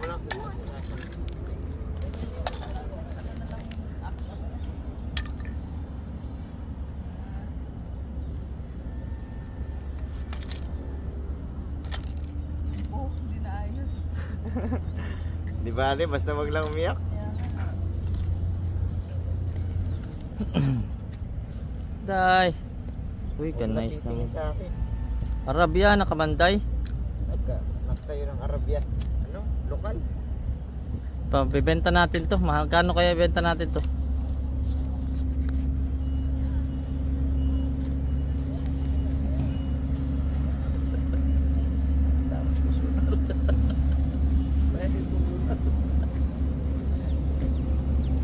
lang. Hindi na ayos. Di bale, basta wag lang umiyak. Day. Uy, ka nice naman. Arabia, nakabanday. Nagtayo ng Arabia. Ano? Lokal? Pabibenta natin to. Magkano kaya benta natin to?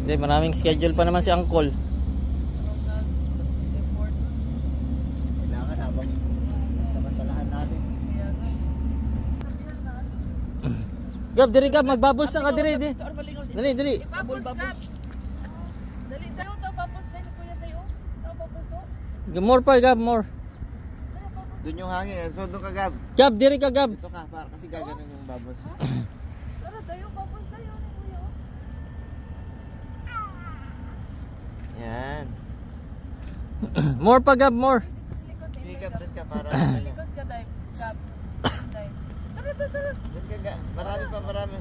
Hindi, maraming schedule pa naman si Uncle. Kailangan habang samasalahan natin. Gab, diri Gab, magbubbles na ka diri. Dali, dali. Bubbles, Gab. Dali tayo, ito bubbles din. Kuya tayo. Ito bubbles, oh. More pa, Gab, more. Doon yung hangin. So doon ka, Gab. Gab, diri ka, Gab. Dito ka, para kasi gaganon yung babos. Tara tayo, bubbles tayo. Kuya, oh. Yan. More pa, Gab, more. Sige, Gab, doon ka para. Likod ka, Gab. Gab. Gab. Tara, tara, tara. Doon ka, Gab. Marami pa, marami.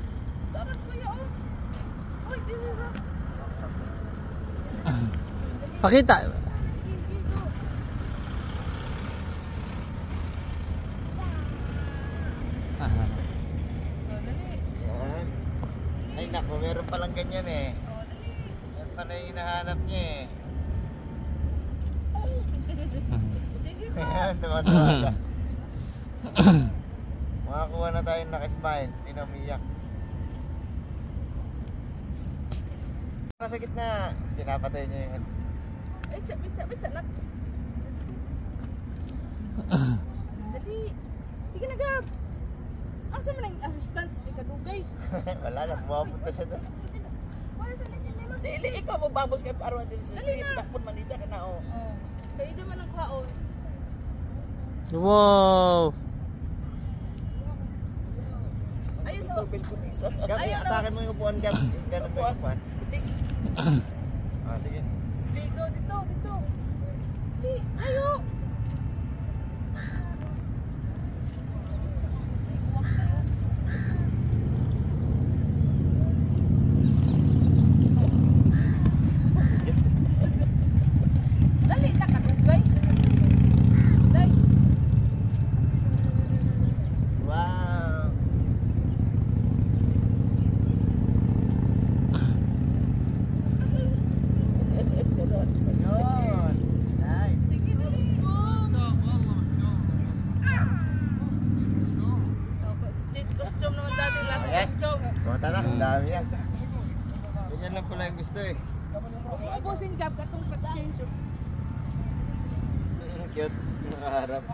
Tara, kuya, oh. Uy, dito na. Pakita. Oh, dali. Yan. Ay, naku, meron palang ganyan eh. Oh, dali. Yan pala yung hinahanap niya eh. Sige ko. Ayan, tumatawag ka. Makakuha na tayong naka-smile. Tinamiyak. Nasa gitna. Pinapatay niya yun. Ay, sabit, salak. Dali. Sige na, Gab. Asa man ang assistant? Ikadugay. Wala na, pumapunta siya doon. Dili, ikaw magbabos kay Parwa din sa dili. Takpon man dito ka na, oh. Kaya ito man ang kaon. Wow. Ayun, so. Gab, atakin mo yung upuan, Gab. Ganun mo yung upuan. Ah, sige. Dito, dito. Di, ayo. Dali, nakadugay. Dali. Wow. Yun. Nice. Sige, dali. Change costume naman dati. Last Okay. costume. Kumata na, ang dami yan. Ganyan lang pala yung gusto eh. Ubusin, Gab, katong pag-change. Cute. Nakaharap.